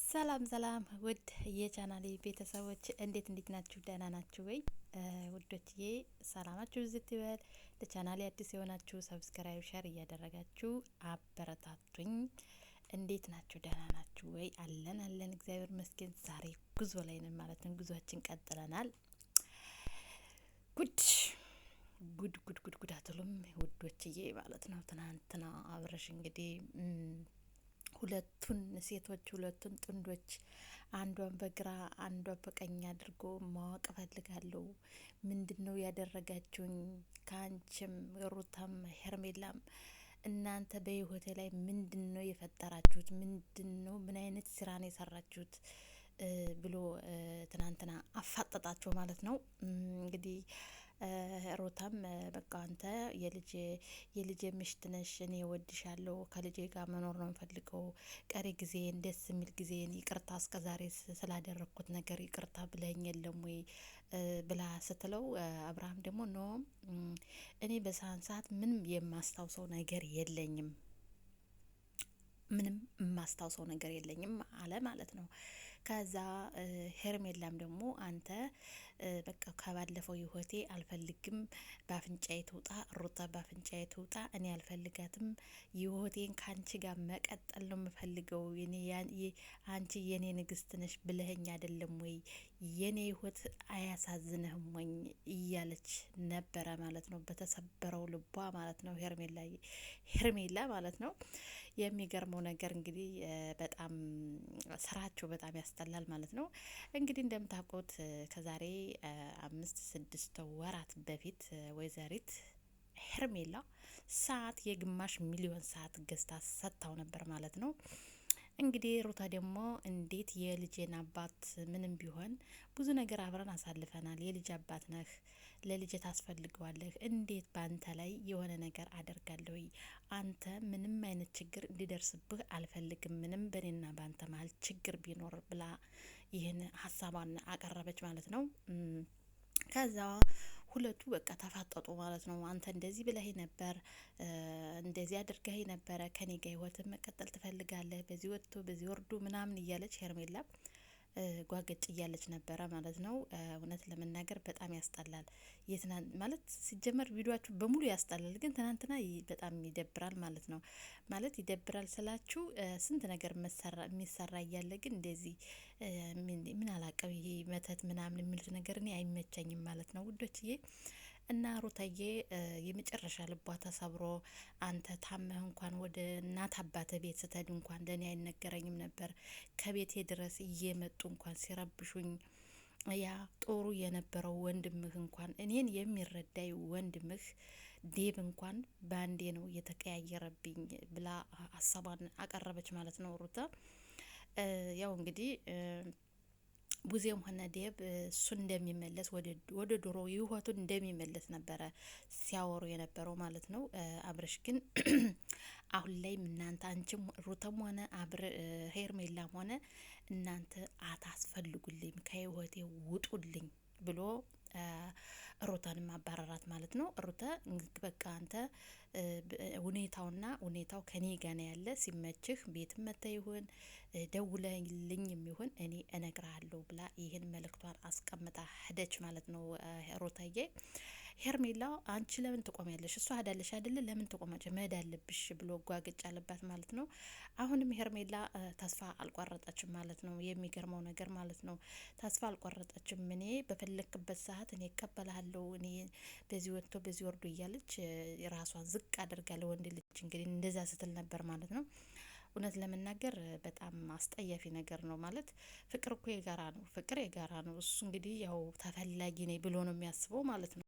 ሰላም ሰላም ውድ የቻናሌ ቤተሰቦች እንዴት ናችሁ? ደህና ናችሁ ወይ? ውዶችዬ ሰላማችሁ ዝት ይበል። ለቻናሌ አዲስ የሆናችሁ ሰብስክራይብ፣ ሸር እያደረጋችሁ አበረታቱኝ። እንዴት ናችሁ? ደህና ናችሁ ወይ? አለን እግዚአብሔር ይመስገን። ዛሬ ጉዞ ላይ ነን ማለት ነው። ጉዟችን ቀጥለናል። ጉድ አትሉም ውዶችዬ ማለት ነው። ትናንትና አብረሽ እንግዲህ ሁለቱን ሴቶች ሁለቱን ጥንዶች አንዷን በግራ አንዷን በቀኝ አድርጎ ማወቅ እፈልጋለሁ። ምንድነው ያደረጋችሁኝ? ካንቺም ሩታም ሄርሜላም እናንተ በህይወቴ ላይ ምንድነው የፈጠራችሁት? ምንድነው ምን አይነት ስራ ነው የሰራችሁት? ብሎ ትናንትና አፋጠጣቸው ማለት ነው። እንግዲህ ሩታም በቃ አንተ የልጄ ምሽት ነሽ፣ እኔ እወድሻለሁ፣ ከልጄ ጋር መኖር ነው የምፈልገው፣ ቀሪ ጊዜን ደስ የሚል ጊዜን ይቅርታ እስከዛሬ ስላደረግኩት ነገር ይቅርታ ብለኝ የለም ወይ ብላ ስትለው አብርሃም ደግሞ ኖ እኔ በዛን ሰዓት ምንም የማስታውሰው ነገር የለኝም፣ ምንም የማስታውሰው ነገር የለኝም አለ ማለት ነው። ከዛ ሄርሜላም ደግሞ አንተ በቃ ከባለፈው ህይወቴ አልፈልግም፣ በአፍንጫዬ ትውጣ ሩታ፣ በአፍንጫዬ ትውጣ፣ እኔ አልፈልጋትም፣ ህይወቴን ከአንቺ ጋር መቀጠል ነው የምፈልገው፣ አንቺ የኔ ንግስት ነሽ ብለኸኝ አይደለም ወይ? የኔ ህይወት አያሳዝንህም ወይ? እያለች ነበረ ማለት ነው፣ በተሰበረው ልቧ ማለት ነው። ሄርሜላ ማለት ነው። የሚገርመው ነገር እንግዲህ በጣም ስራቸው በጣም ያስጠላል ማለት ነው። እንግዲህ እንደምታውቁት ከዛሬ 5-6 ወራት በፊት ወይዘሪት ሄርሜላ ሰዓት የግማሽ ሚሊዮን ሰዓት ገዝታ ሰጥታው ነበር ማለት ነው። እንግዲህ ሩታ ደግሞ እንዴት የልጄን አባት ምንም ቢሆን ብዙ ነገር አብረን አሳልፈናል፣ የልጅ አባት ነህ፣ ለልጅ ታስፈልገዋለህ፣ እንዴት ባንተ ላይ የሆነ ነገር አደርጋለሁ? አንተ ምንም አይነት ችግር እንዲደርስብህ አልፈልግም፣ ምንም በኔና ባንተ መሀል ችግር ቢኖር ብላ ይህን ሀሳቧን አቀረበች ማለት ነው። ከዛ ሁለቱ በቃ ተፋጠጡ ማለት ነው። አንተ እንደዚህ ብለህ ነበር፣ እንደዚህ አድርገህ ነበረ፣ ከኔ ጋር ህይወትን መቀጠል ትፈልጋለህ፣ በዚህ ወጥቶ በዚህ ወርዱ ምናምን እያለች ሄርሜላ ጓገጭ እያለች ነበረ ማለት ነው። እውነት ለመናገር በጣም ያስጠላል። ማለት ሲጀመር ቪዲዮአችሁ በሙሉ ያስጠላል፣ ግን ትናንትና በጣም ይደብራል ማለት ነው። ማለት ይደብራል ስላችሁ ስንት ነገር የሚሰራ እያለ ግን እንደዚህ ምን አላቀው ይሄ መተት ምናምን የሚሉት ነገር እኔ አይመቸኝም ማለት ነው ውዶችዬ። እና ሩታዬ የመጨረሻ ልቧ ተሰብሮ አንተ ታመህ እንኳን ወደ እናት አባተ ቤት ስትሄድ እንኳን ለእኔ አይነገረኝም ነበር፣ ከቤቴ ድረስ እየመጡ እንኳን ሲረብሹኝ ያ ጦሩ የነበረው ወንድምህ እንኳን እኔን የሚረዳይ ወንድምህ ዴብ እንኳን በአንዴ ነው የተቀያየረብኝ ብላ ሀሳቧን አቀረበች ማለት ነው ሩታ። ያው እንግዲህ ቡዜም ሆነ ዴብ እሱ እንደሚመለስ ወደ ድሮ ህይወቱን እንደሚመለስ ነበረ ሲያወሩ የነበረው ማለት ነው። አብረሽ ግን አሁን ላይ እናንተ አንቺም ሩተም ሆነ ሄርሜላም ሆነ እናንተ አታስፈልጉልኝ፣ ከህይወቴ ውጡልኝ ብሎ ሩታን ማባረራት ማለት ነው። ሩታ በቃ አንተ ሁኔታው ከኔ ጋር ያለ ሲመችህ ቤትም መተ ይሁን ደውለልኝ የሚሆን እኔ እነግርሃለሁ ብላ ይህን መልእክቷን አስቀምጣ ሄደች ማለት ነው ሩታዬ። ሄርሜላ አንቺ ለምን ትቆሚያለሽ? እሷ ሄዳለሽ አይደለ? ለምን ትቆማጭ? መሄድ አለብሽ ብሎ ጓግጭ አለባት ማለት ነው። አሁንም ሄርሜላ ተስፋ አልቆረጠችም ማለት ነው። የሚገርመው ነገር ማለት ነው ተስፋ አልቆረጠችም። እኔ በፈለክበት ሰዓት እኔ እቀበላለሁ፣ እኔ በዚህ ወጥቶ በዚህ ወርዶ እያለች ራሷን ዝቅ አድርጋለሁ። ወንድ ልጅ እንግዲህ እንደዛ ስትል ነበር ማለት ነው። እውነት ለመናገር በጣም አስጠያፊ ነገር ነው ማለት ፍቅር እኮ የጋራ ነው፣ ፍቅር የጋራ ነው። እሱ እንግዲህ ያው ተፈላጊ ነኝ ብሎ ነው የሚያስበው ማለት ነው።